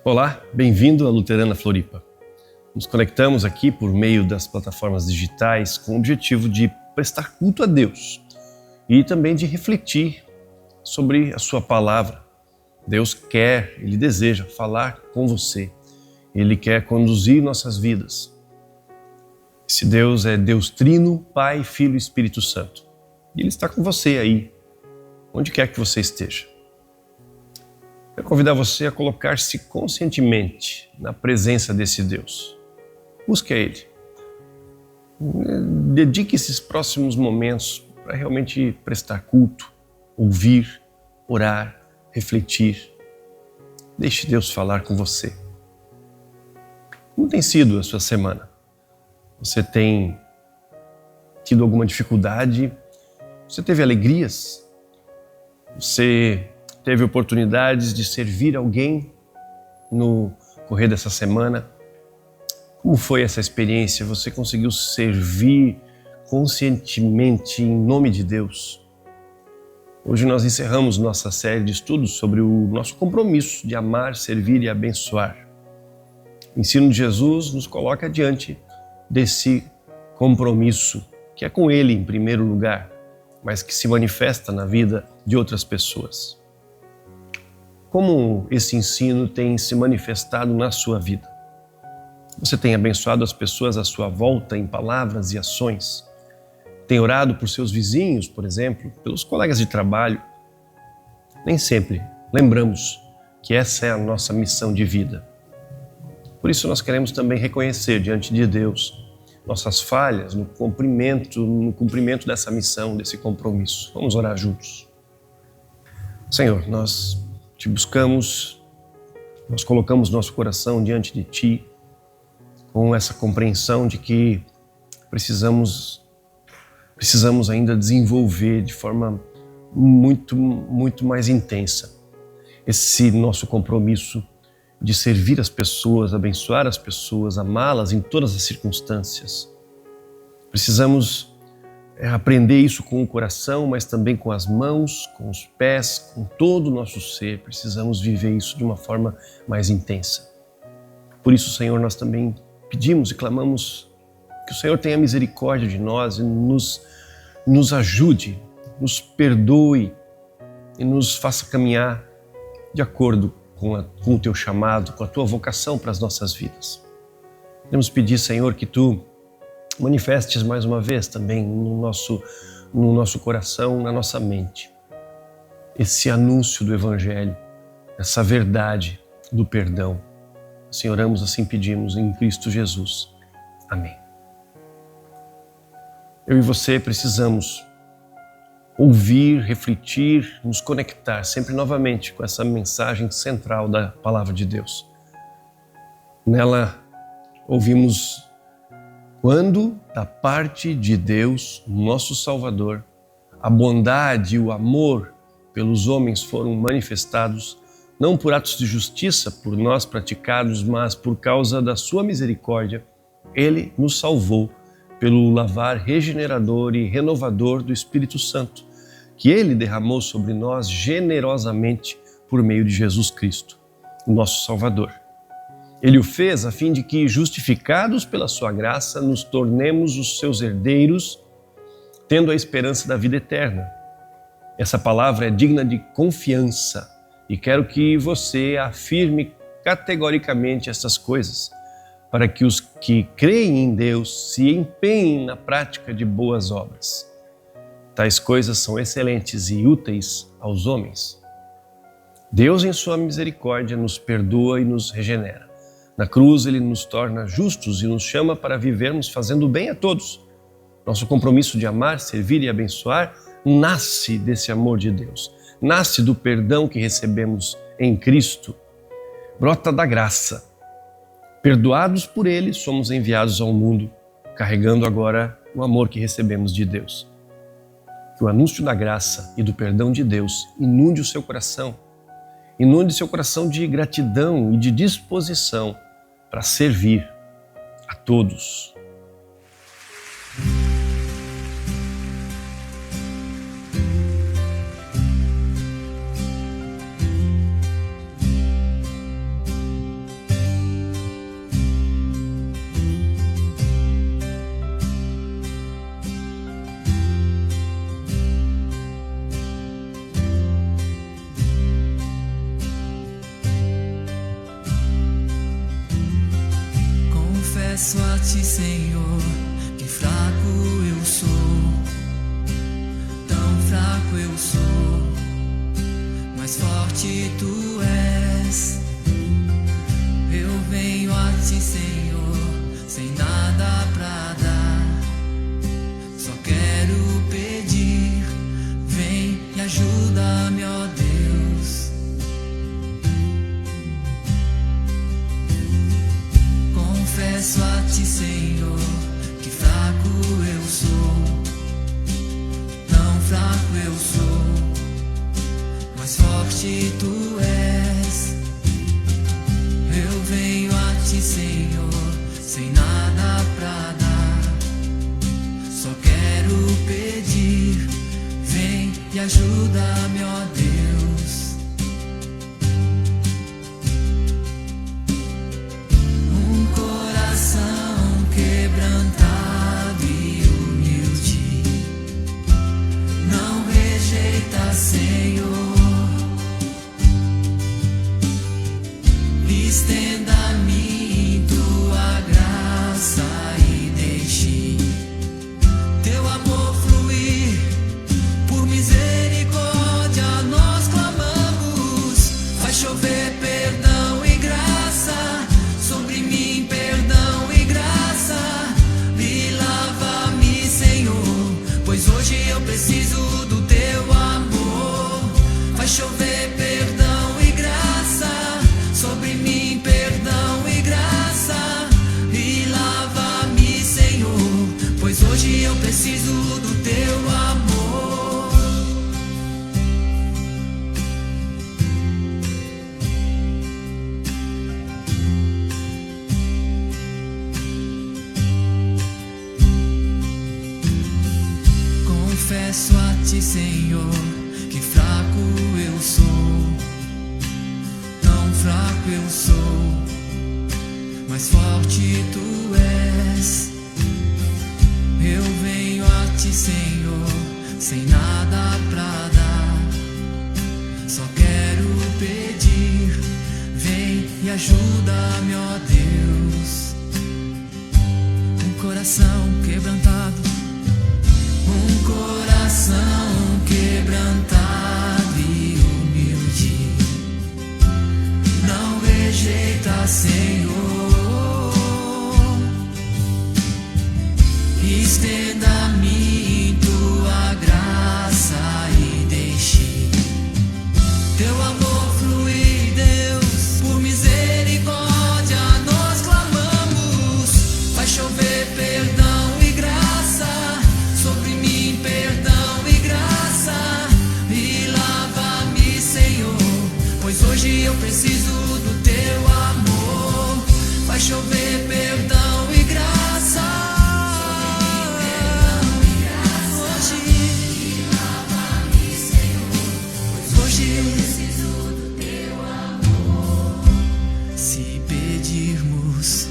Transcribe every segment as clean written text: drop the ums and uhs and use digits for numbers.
Olá, bem-vindo à Luterana Floripa. Nos conectamos aqui por meio das plataformas digitais com o objetivo de prestar culto a Deus e também de refletir sobre a sua palavra. Deus quer, Ele deseja falar com você. Ele quer conduzir nossas vidas. Esse Deus é Deus Trino, Pai, Filho e Espírito Santo. E Ele está com você aí, onde quer que você esteja. Quero convidar você a colocar-se conscientemente na presença desse Deus. Busque a Ele. Dedique esses próximos momentos para realmente prestar culto, ouvir, orar, refletir. Deixe Deus falar com você. Como tem sido a sua semana? Você tem tido alguma dificuldade? Você teve alegrias? Você teve oportunidades de servir alguém no correr dessa semana? Como foi essa experiência? Você conseguiu servir conscientemente em nome de Deus? Hoje nós encerramos nossa série de estudos sobre o nosso compromisso de amar, servir e abençoar. O ensino de Jesus nos coloca diante desse compromisso, que é com Ele em primeiro lugar, mas que se manifesta na vida de outras pessoas. Como esse ensino tem se manifestado na sua vida? Você tem abençoado as pessoas à sua volta em palavras e ações? Tem orado por seus vizinhos, por exemplo, pelos colegas de trabalho? Nem sempre lembramos que essa é a nossa missão de vida. Por isso nós queremos também reconhecer diante de Deus nossas falhas no cumprimento dessa missão, desse compromisso. Vamos orar juntos. Senhor, nós te buscamos, nós colocamos nosso coração diante de Ti com essa compreensão de que precisamos ainda desenvolver de forma muito mais intensa esse nosso compromisso de servir as pessoas, abençoar as pessoas, amá-las em todas as circunstâncias. Precisamos aprender isso com o coração, mas também com as mãos, com os pés, com todo o nosso ser. Precisamos viver isso de uma forma mais intensa. Por isso, Senhor, nós também pedimos e clamamos que o Senhor tenha misericórdia de nós e nos ajude, nos perdoe e nos faça caminhar de acordo com o Teu chamado, com a Tua vocação para as nossas vidas. Queremos pedir, Senhor, que Tu manifestes mais uma vez também no nosso coração, na nossa mente, esse anúncio do Evangelho, essa verdade do perdão. Assim oramos, assim pedimos em Cristo Jesus. Amém. Eu e você precisamos ouvir, refletir, nos conectar sempre novamente com essa mensagem central da Palavra de Deus. Nela ouvimos: quando da parte de Deus, nosso Salvador, a bondade e o amor pelos homens foram manifestados, não por atos de justiça por nós praticados, mas por causa da sua misericórdia, Ele nos salvou pelo lavar regenerador e renovador do Espírito Santo, que Ele derramou sobre nós generosamente por meio de Jesus Cristo, o nosso Salvador. Ele o fez a fim de que, justificados pela sua graça, nos tornemos os seus herdeiros, tendo a esperança da vida eterna. Essa palavra é digna de confiança e quero que você afirme categoricamente essas coisas, para que os que creem em Deus se empenhem na prática de boas obras. Tais coisas são excelentes e úteis aos homens. Deus, em sua misericórdia, nos perdoa e nos regenera. Na cruz, Ele nos torna justos e nos chama para vivermos fazendo bem a todos. Nosso compromisso de amar, servir e abençoar nasce desse amor de Deus. Nasce do perdão que recebemos em Cristo. Brota da graça. Perdoados por Ele, somos enviados ao mundo, carregando agora o amor que recebemos de Deus. Que o anúncio da graça e do perdão de Deus inunde o seu coração. Inunde seu coração de gratidão e de disposição para servir a todos. ti, Senhor, que fraco eu sou, tão fraco eu sou, mas forte tu és. Eu venho a ti, Senhor, sem nada pra dar, só quero pedir, vem e ajuda-me, ó Deus. Confesso a ti, Senhor, que fraco eu sou, tão fraco eu sou, mas forte tu és. Eu venho a ti, Senhor, sem nada pra dar, só quero pedir, vem e ajuda-me, ó Deus. Um coração quebrantado e humilde não rejeita, Senhor. Estenda-me tua graça e deixe teu amor fluir. Por misericórdia nós clamamos, faz chover perdão e graça sobre mim, perdão e graça. Me lava-me, Senhor, pois hoje eu preciso do teu amor. Faz chover perdão e graça sobre mim, perdão e graça. E lava-me, Senhor, pois hoje eu preciso do teu amor. Confesso a ti, Senhor, que fraco eu sou, tão fraco eu sou, mas forte tu és. Eu venho a ti, Senhor, sem nada pra dar, só quero pedir, vem e ajuda-me, ó Deus. Um coração quebrantado, um coração quebrantado e humilde não rejeita, Senhor. Estenda-me tua graça e deixe teu amor fluir, Deus. Por misericórdia nós clamamos, faz chover perdão e graça sobre mim, perdão e graça. E lava-me, Senhor, pois hoje eu preciso do teu amor. Faz chover perdão e graça sobre mim, perdão e graça. Hoje, lava-me, Senhor, pois hoje eu preciso do teu amor. Se pedirmos,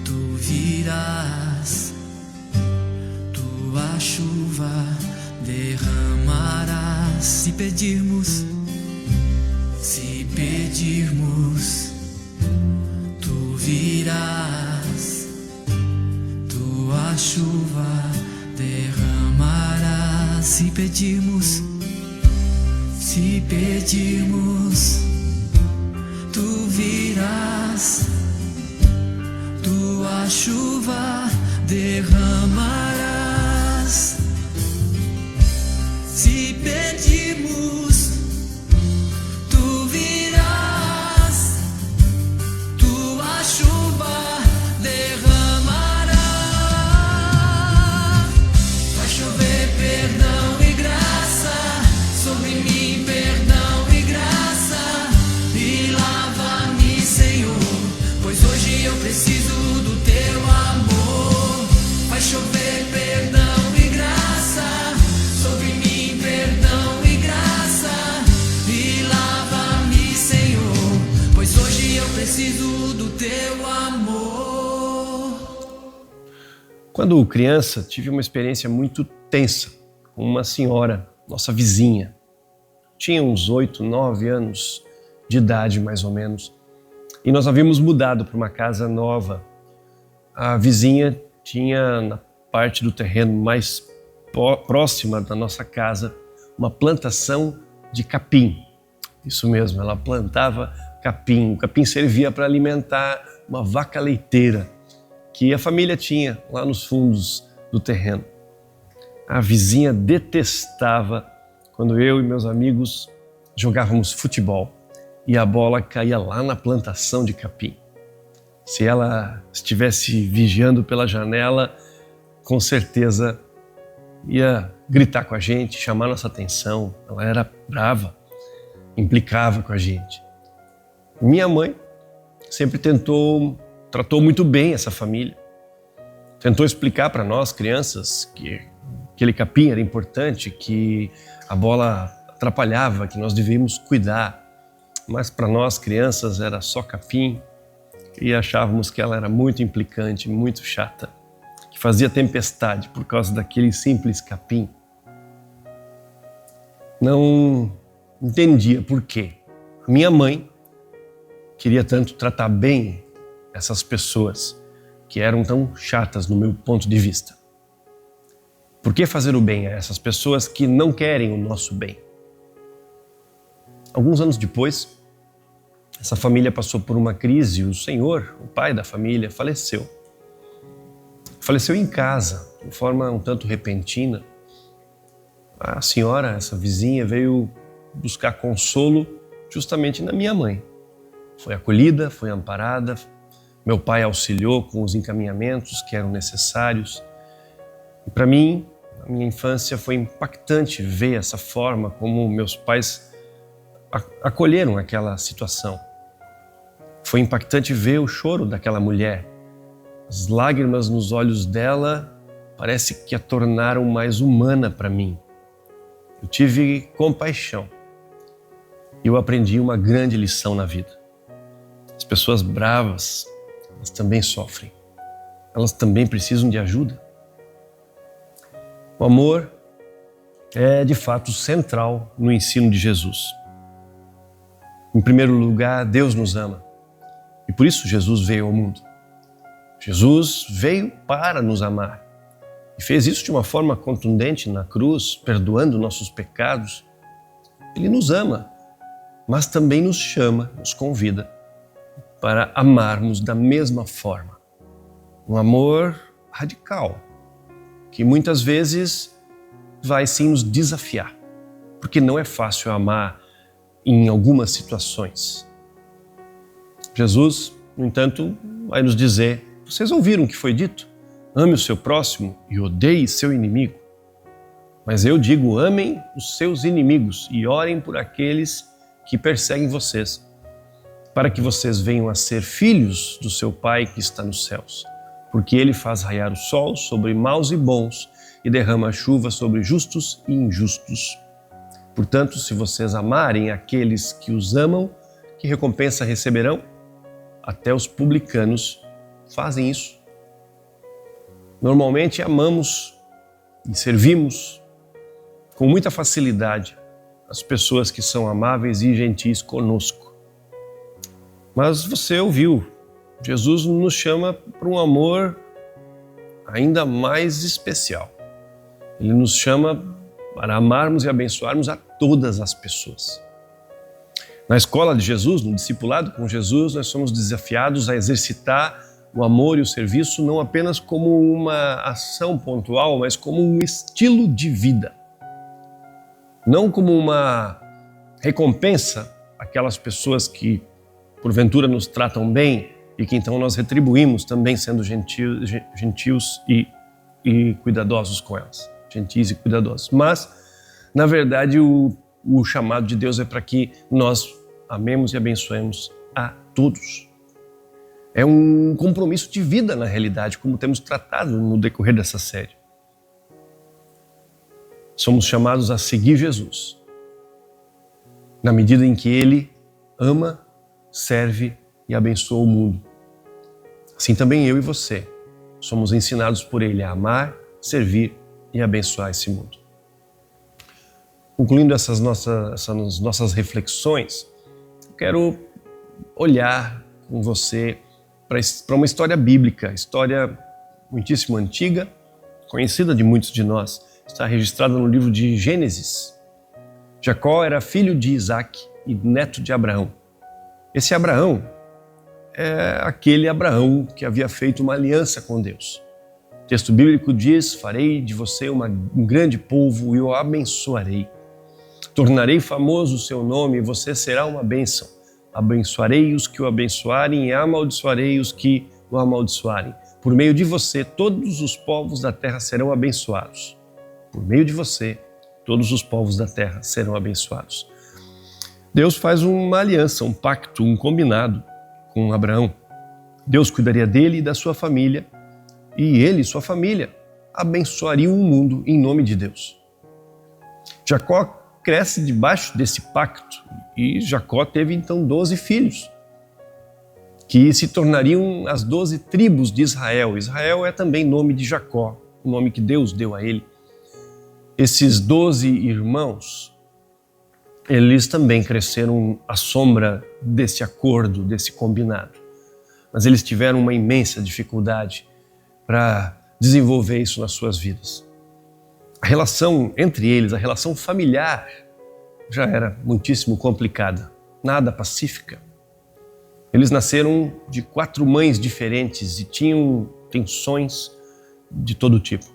tu virás, tua chuva derramarás. Se pedirmos, tu virás, tua chuva derramarás. Se pedirmos, tu virás, tua chuva derramarás. Se pedirmos, tu virás, tua chuva derramará. Vai chover perdão e graça sobre mim, perdão e graça. E lava-me, Senhor, pois hoje eu preciso do teu amor. Vai chover perdão e graça sobre mim, perdão e graça. E lava-me, Senhor, pois hoje eu preciso do teu amor. Quando criança, tive uma experiência muito tensa com uma senhora, nossa vizinha. Tinha uns 8, 9 anos de idade, mais ou menos. E nós havíamos mudado para uma casa nova a vizinha tinha na parte do terreno mais próxima da nossa casa uma plantação de capim. Isso mesmo, ela plantava capim. O capim servia para alimentar uma vaca leiteira que a família tinha lá nos fundos do terreno. A vizinha detestava quando eu e meus amigos jogávamos futebol e a bola caía lá na plantação de capim. Se ela estivesse vigiando pela janela, com certeza ia gritar com a gente, chamar nossa atenção. Ela era brava, implicava com a gente. Minha mãe sempre tratou muito bem essa família. Tentou explicar para nós, crianças, que aquele capim era importante, que a bola atrapalhava, que nós devíamos cuidar. Mas para nós, crianças, era só capim e achávamos que ela era muito implicante, muito chata, que fazia tempestade por causa daquele simples capim. Não entendia por quê. Minha mãe queria tanto tratar bem essas pessoas que eram tão chatas no meu ponto de vista. Por que fazer o bem a essas pessoas que não querem o nosso bem? Alguns anos depois, essa família passou por uma crise. O senhor, o pai da família, faleceu. Faleceu em casa, de forma um tanto repentina. A senhora, essa vizinha, veio buscar consolo justamente na minha mãe. Foi acolhida, foi amparada. Meu pai auxiliou com os encaminhamentos que eram necessários. E para mim, na minha infância, foi impactante ver essa forma como meus pais acolheram aquela situação. Foi impactante ver o choro daquela mulher. As lágrimas nos olhos dela parece que a tornaram mais humana para mim. Eu tive compaixão. E eu aprendi uma grande lição na vida. As pessoas bravas, elas também sofrem. Elas também precisam de ajuda. O amor é, de fato, central no ensino de Jesus. Em primeiro lugar, Deus nos ama. E por isso Jesus veio ao mundo. Jesus veio para nos amar. E fez isso de uma forma contundente na cruz, perdoando nossos pecados. Ele nos ama, mas também nos chama, nos convida para amarmos da mesma forma. Um amor radical, que muitas vezes vai sim nos desafiar, porque não é fácil amar em algumas situações. Jesus, no entanto, vai nos dizer: vocês ouviram o que foi dito? Ame o seu próximo e odeie seu inimigo. Mas eu digo, amem os seus inimigos e orem por aqueles que perseguem vocês, para que vocês venham a ser filhos do seu Pai que está nos céus. Porque Ele faz raiar o sol sobre maus e bons e derrama chuva sobre justos e injustos. Portanto, se vocês amarem aqueles que os amam, que recompensa receberão? Até os publicanos fazem isso. Normalmente amamos e servimos com muita facilidade as pessoas que são amáveis e gentis conosco. Mas você ouviu, Jesus nos chama para um amor ainda mais especial. Ele nos chama para amarmos e abençoarmos a todas as pessoas. Na escola de Jesus, no discipulado com Jesus, nós somos desafiados a exercitar o amor e o serviço não apenas como uma ação pontual, mas como um estilo de vida. Não como uma recompensa àquelas pessoas que porventura nos tratam bem e que então nós retribuímos também sendo gentios e cuidadosos com elas. Gentis e cuidadosos. Mas, na verdade, o chamado de Deus é para que nós amemos e abençoemos a todos. É um compromisso de vida, na realidade, como temos tratado no decorrer dessa série. Somos chamados a seguir Jesus, na medida em que Ele ama, serve e abençoa o mundo. Assim também eu e você somos ensinados por Ele a amar, servir e abençoar esse mundo. Concluindo essas nossas reflexões, eu quero olhar com você para uma história bíblica, história muitíssimo antiga, conhecida de muitos de nós. Está registrada no livro de Gênesis. Jacó era filho de Isaac e neto de Abraão. Esse Abraão é aquele Abraão que havia feito uma aliança com Deus. O texto bíblico diz: farei de você um grande povo e o abençoarei. Tornarei famoso o seu nome e você será uma bênção. Abençoarei os que o abençoarem e amaldiçoarei os que o amaldiçoarem. Por meio de você, todos os povos da terra serão abençoados. Por meio de você, todos os povos da terra serão abençoados. Deus faz uma aliança, um pacto, um combinado com Abraão. Deus cuidaria dele e da sua família, e ele e sua família abençoariam o mundo em nome de Deus. Jacó cresce debaixo desse pacto, e Jacó teve então 12 filhos, que se tornariam as 12 tribos de Israel. Israel é também nome de Jacó, o nome que Deus deu a ele. Esses 12 irmãos, eles também cresceram à sombra desse acordo, desse combinado. Mas eles tiveram uma imensa dificuldade para desenvolver isso nas suas vidas. A relação entre eles, a relação familiar, já era muitíssimo complicada, nada pacífica. Eles nasceram de 4 mães diferentes e tinham tensões de todo tipo.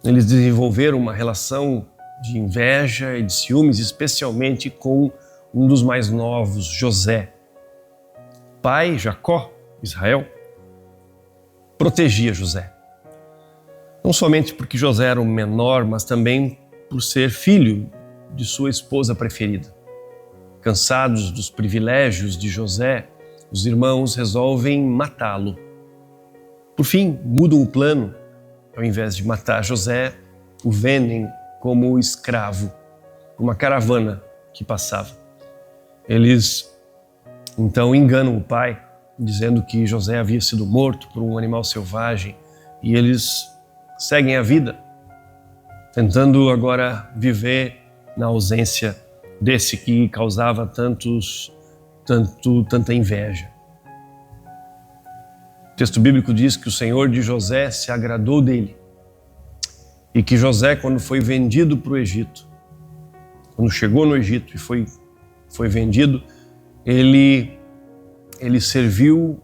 Eles desenvolveram uma relação de inveja e de ciúmes, especialmente com um dos mais novos, José. Pai, Jacó, Israel, protegia José. Não somente porque José era o menor, mas também por ser filho de sua esposa preferida. Cansados dos privilégios de José, os irmãos resolvem matá-lo. Por fim, mudam o plano. Ao invés de matar José, o vendem como escravo por uma caravana que passava. Eles então enganam o pai, dizendo que José havia sido morto por um animal selvagem, e eles seguem a vida, tentando agora viver na ausência desse que causava tanta inveja. O texto bíblico diz que o Senhor de José se agradou dele e que José, quando foi vendido para o Egito, quando chegou no Egito e foi vendido, ele serviu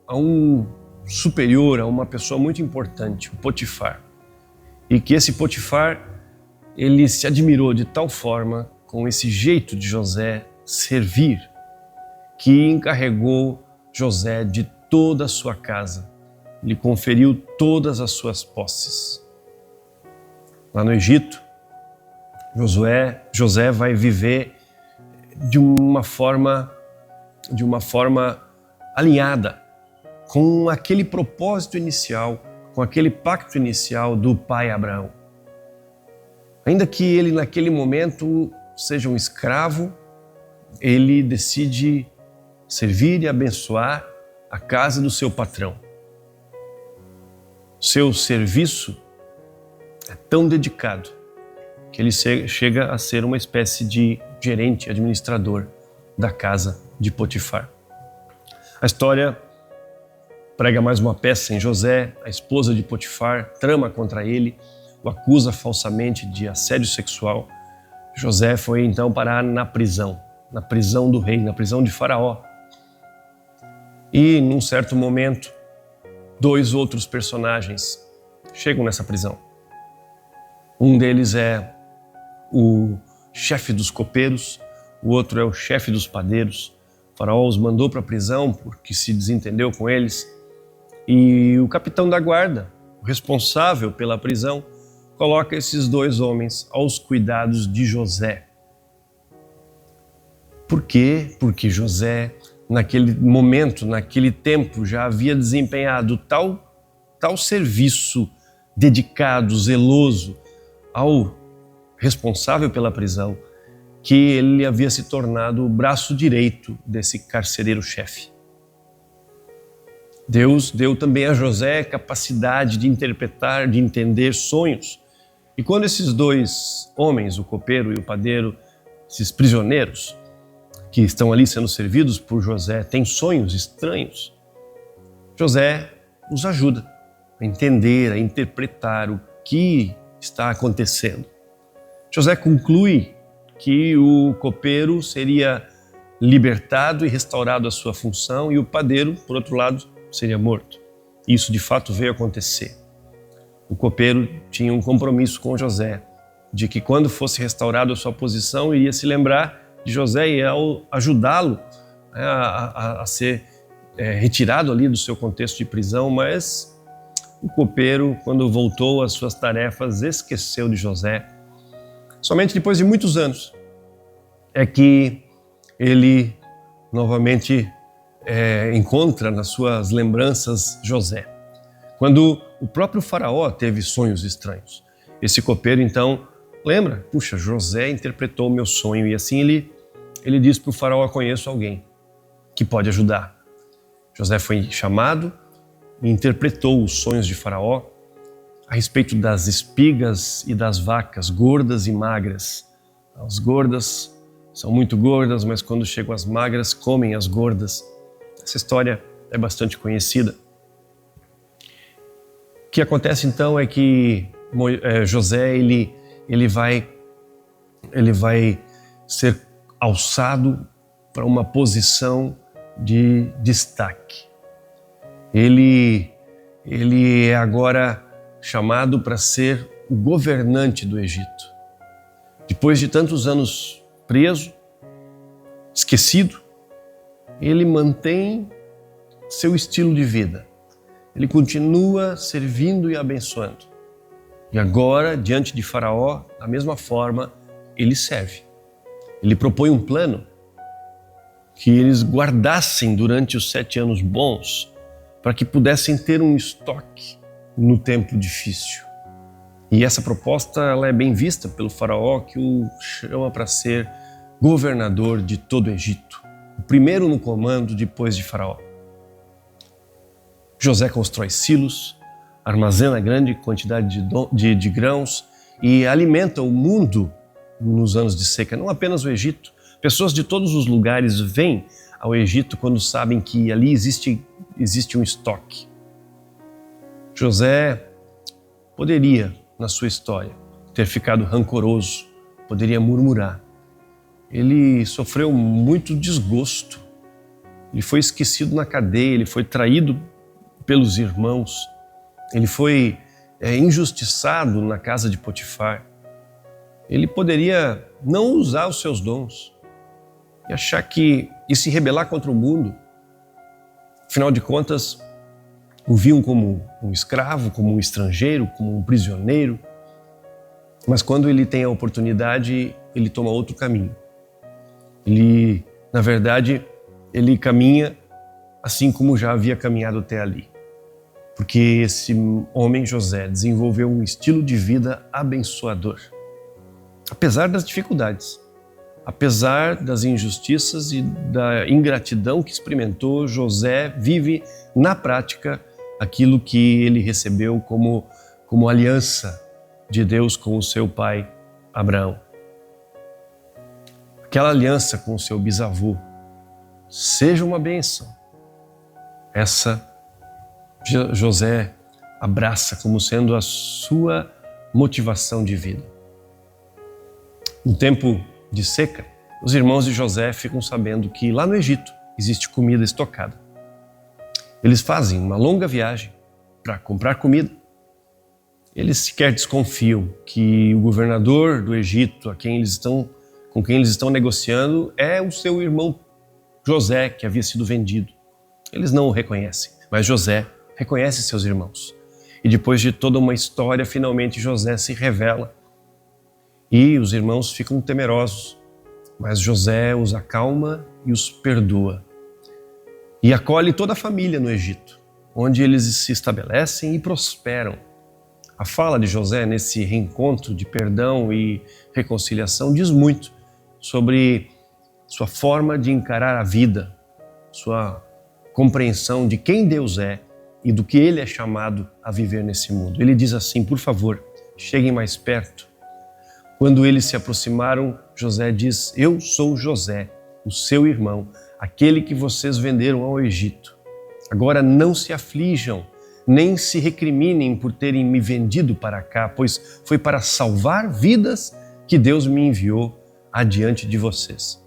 a um superior, a uma pessoa muito importante, o Potifar. E que esse Potifar, ele se admirou de tal forma com esse jeito de José servir, que encarregou José de toda a sua casa, lhe conferiu todas as suas posses. Lá no Egito, José vai viver de uma forma alinhada com aquele propósito inicial, com aquele pacto inicial do pai Abraão. Ainda que ele naquele momento seja um escravo, ele decide servir e abençoar a casa do seu patrão. Seu serviço é tão dedicado que ele chega a ser uma espécie de gerente, administrador da casa de Potifar. A história prega mais uma peça em José. A esposa de Potifar trama contra ele, o acusa falsamente de assédio sexual. José foi então parar na prisão do rei, na prisão de Faraó. E num certo momento, 2 outros personagens chegam nessa prisão. Um deles é o chefe dos copeiros, o outro é o chefe dos padeiros. O Faraó os mandou para a prisão porque se desentendeu com eles. E o capitão da guarda, o responsável pela prisão, coloca esses 2 homens aos cuidados de José. Por quê? Porque José, naquele momento, naquele tempo, já havia desempenhado tal serviço dedicado, zeloso ao responsável pela prisão, que ele havia se tornado o braço direito desse carcereiro-chefe. Deus deu também a José capacidade de interpretar, de entender sonhos. E quando esses 2 homens, o copeiro e o padeiro, esses prisioneiros que estão ali sendo servidos por José, têm sonhos estranhos, José nos ajuda a entender, a interpretar o que está acontecendo. José conclui que o copeiro seria libertado e restaurado à sua função e o padeiro, por outro lado, seria morto. Isso de fato veio acontecer. O copeiro tinha um compromisso com José de que quando fosse restaurado a sua posição, iria se lembrar de José e ao ajudá-lo a ser retirado ali do seu contexto de prisão, mas o copeiro, quando voltou às suas tarefas, esqueceu de José. Somente depois de muitos anos é que ele novamente encontra nas suas lembranças José. Quando o próprio faraó teve sonhos estranhos. Esse copeiro então lembra, puxa, José interpretou o meu sonho, e assim ele diz para o faraó: conheço alguém que pode ajudar. José foi chamado e interpretou os sonhos de faraó a respeito das espigas e das vacas, gordas e magras. As gordas são muito gordas, mas quando chegam as magras, comem as gordas. Essa história é bastante conhecida. O que acontece então é que José ele vai ser alçado para uma posição de destaque. Ele é agora chamado para ser o governante do Egito. Depois de tantos anos preso, esquecido, ele mantém seu estilo de vida. Ele continua servindo e abençoando. E agora, diante de Faraó, da mesma forma, ele serve. Ele propõe um plano que eles guardassem durante os 7 anos bons para que pudessem ter um estoque no tempo difícil. E essa proposta ela é bem vista pelo faraó, que o chama para ser governador de todo o Egito, o primeiro no comando depois de Faraó. José constrói silos, armazena grande quantidade de grãos e alimenta o mundo nos anos de seca, não apenas o Egito. Pessoas de todos os lugares vêm ao Egito quando sabem que ali existe um estoque. José poderia, na sua história, ter ficado rancoroso, poderia murmurar. Ele sofreu muito desgosto. Ele foi esquecido na cadeia, ele foi traído pelos irmãos, ele foi injustiçado na casa de Potifar. Ele poderia não usar os seus dons e achar e se rebelar contra o mundo. Afinal de contas, o viam como um escravo, como um estrangeiro, como um prisioneiro. Mas quando ele tem a oportunidade, ele toma outro caminho. Na verdade, ele caminha assim como já havia caminhado até ali. Porque esse homem, José, desenvolveu um estilo de vida abençoador. Apesar das dificuldades, apesar das injustiças e da ingratidão que experimentou, José vive na prática aquilo que ele recebeu como aliança de Deus com o seu pai Abraão. Aquela aliança com o seu bisavô seja uma bênção. Essa José abraça como sendo a sua motivação de vida. No tempo de seca, os irmãos de José ficam sabendo que lá no Egito existe comida estocada. Eles fazem uma longa viagem para comprar comida. Eles sequer desconfiam que o governador do Egito, com quem eles estão negociando, é o seu irmão José, que havia sido vendido. Eles não o reconhecem, mas José reconhece seus irmãos. E depois de toda uma história, finalmente José se revela. E os irmãos ficam temerosos, mas José os acalma e os perdoa. E acolhe toda a família no Egito, onde eles se estabelecem e prosperam. A fala de José nesse reencontro de perdão e reconciliação diz muito sobre sua forma de encarar a vida, sua compreensão de quem Deus é e do que ele é chamado a viver nesse mundo. Ele diz assim: por favor, cheguem mais perto. Quando eles se aproximaram, José diz: eu sou José, o seu irmão, aquele que vocês venderam ao Egito. Agora não se aflijam, nem se recriminem por terem me vendido para cá, pois foi para salvar vidas que Deus me enviou adiante de vocês.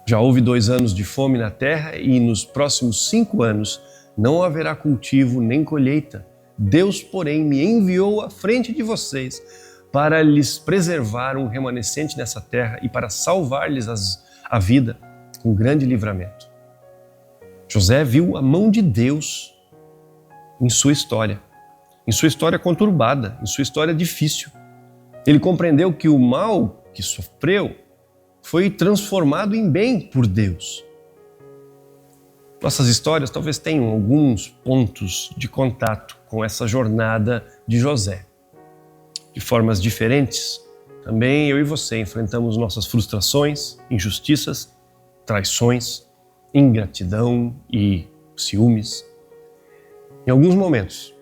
Já houve 2 anos de fome na terra e nos próximos 5 anos não haverá cultivo nem colheita. Deus, porém, me enviou à frente de vocês para lhes preservar um remanescente nessa terra e para salvar-lhes a vida com grande livramento. José viu a mão de Deus em sua história conturbada, em sua história difícil. Ele compreendeu que o mal que sofreu foi transformado em bem por Deus. Nossas histórias talvez tenham alguns pontos de contato com essa jornada de José. De formas diferentes, também eu e você enfrentamos nossas frustrações, injustiças, traições, ingratidão e ciúmes. Em alguns momentos,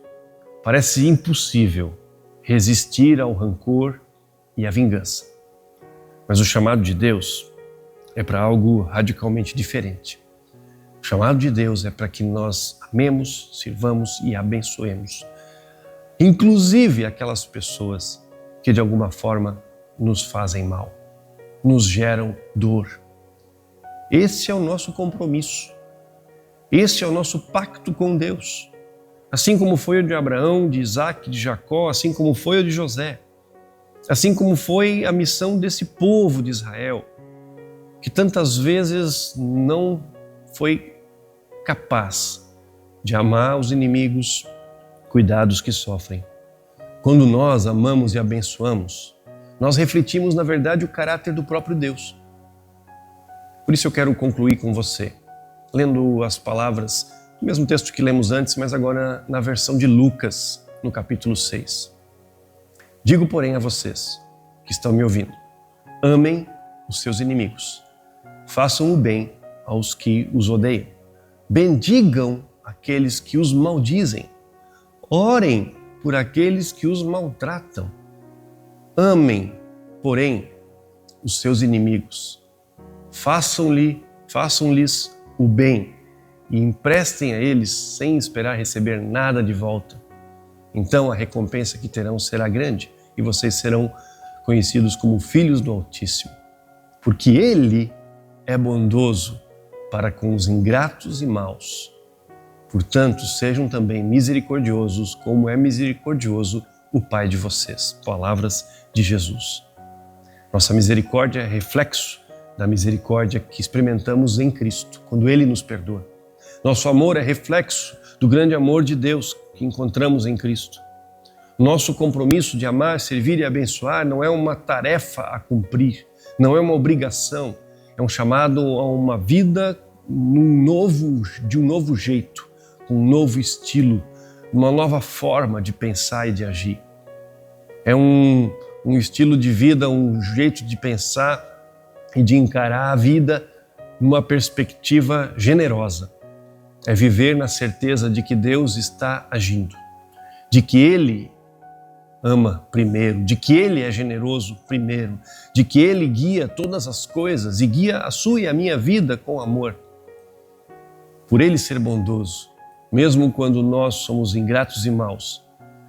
parece impossível resistir ao rancor e à vingança. Mas o chamado de Deus é para algo radicalmente diferente. O chamado de Deus é para que nós amemos, sirvamos e abençoemos, inclusive aquelas pessoas que de alguma forma nos fazem mal, nos geram dor. Esse é o nosso compromisso. Esse é o nosso pacto com Deus. Assim como foi o de Abraão, de Isaac, de Jacó, assim como foi o de José. Assim como foi a missão desse povo de Israel, que tantas vezes não foi capaz de amar os inimigos, cuidar dos que sofrem. Quando nós amamos e abençoamos, nós refletimos, na verdade, o caráter do próprio Deus. Por isso eu quero concluir com você, lendo as palavras do mesmo texto que lemos antes, mas agora na versão de Lucas, no capítulo 6. Digo, porém, a vocês que estão me ouvindo, amem os seus inimigos, façam o bem aos que os odeiam, bendigam aqueles que os maldizem, orem por aqueles que os maltratam, amem, porém, os seus inimigos, façam-lhes o bem e emprestem a eles sem esperar receber nada de volta. Então a recompensa que terão será grande e vocês serão conhecidos como filhos do Altíssimo, porque Ele é bondoso para com os ingratos e maus. Portanto, sejam também misericordiosos, como é misericordioso o Pai de vocês. Palavras de Jesus. Nossa misericórdia é reflexo da misericórdia que experimentamos em Cristo, quando Ele nos perdoa. Nosso amor é reflexo do grande amor de Deus que encontramos em Cristo. Nosso compromisso de amar, servir e abençoar não é uma tarefa a cumprir, não é uma obrigação, é um chamado a uma vida de um novo jeito, um novo estilo, uma nova forma de pensar e de agir. É um estilo de vida, um jeito de pensar e de encarar a vida numa perspectiva generosa. É viver na certeza de que Deus está agindo, de que Ele ama primeiro, de que Ele é generoso primeiro, de que Ele guia todas as coisas e guia a sua e a minha vida com amor. Por Ele ser bondoso, mesmo quando nós somos ingratos e maus,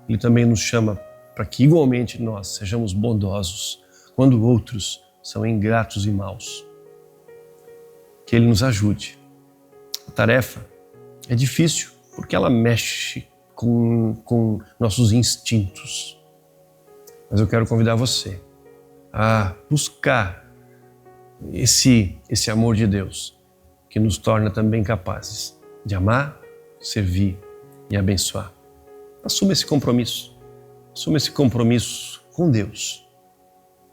Ele também nos chama para que igualmente nós sejamos bondosos quando outros são ingratos e maus. Que Ele nos ajude. A tarefa é difícil porque ela mexe com nossos instintos. Mas eu quero convidar você a buscar esse amor de Deus que nos torna também capazes de amar, servir e abençoar. Assuma esse compromisso. Assuma esse compromisso com Deus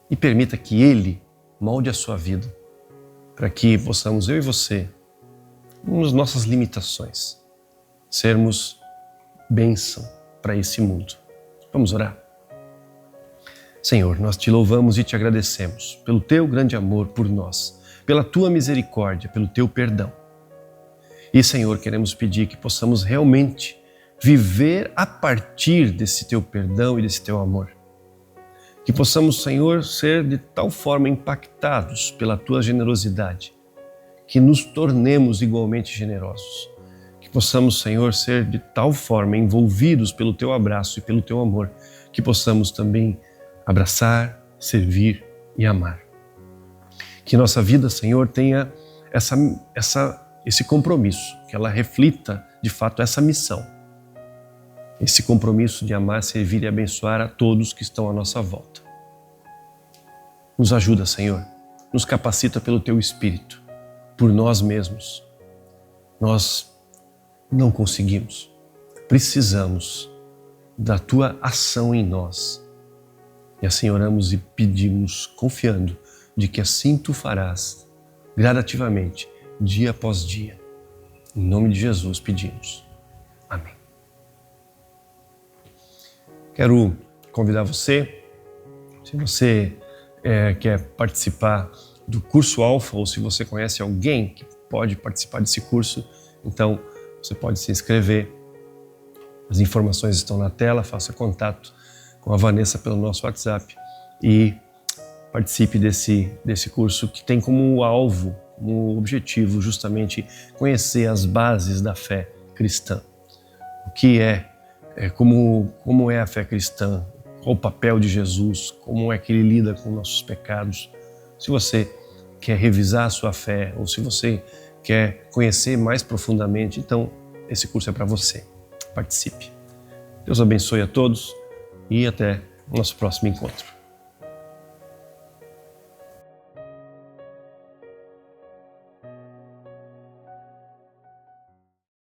e permita que Ele molde a sua vida para que possamos, eu e você, nas nossas limitações, sermos bênção para esse mundo. Vamos orar? Senhor, nós te louvamos e te agradecemos pelo teu grande amor por nós, pela tua misericórdia, pelo teu perdão. E, Senhor, queremos pedir que possamos realmente viver a partir desse teu perdão e desse teu amor. Que possamos, Senhor, ser de tal forma impactados pela tua generosidade, que nos tornemos igualmente generosos. Que possamos, Senhor, ser de tal forma envolvidos pelo Teu abraço e pelo Teu amor, que possamos também abraçar, servir e amar. Que nossa vida, Senhor, tenha esse compromisso, que ela reflita, de fato, essa missão. Esse compromisso de amar, servir e abençoar a todos que estão à nossa volta. Nos ajuda, Senhor. Nos capacita pelo Teu Espírito. Por nós mesmos. Nós não conseguimos. Precisamos da Tua ação em nós. E assim oramos e pedimos, confiando de que assim Tu farás, gradativamente, dia após dia. Em nome de Jesus pedimos. Amém. Quero convidar você, se você quer participar do curso Alfa, ou se você conhece alguém que pode participar desse curso, então você pode se inscrever. As informações estão na tela, faça contato com a Vanessa pelo nosso WhatsApp e participe desse curso que tem como alvo, como objetivo, justamente conhecer as bases da fé cristã. O que como é a fé cristã, qual o papel de Jesus, como é que Ele lida com nossos pecados. Se você quer revisar a sua fé ou se você quer conhecer mais profundamente, então esse curso é para você. Participe. Deus abençoe a todos e até o nosso próximo encontro.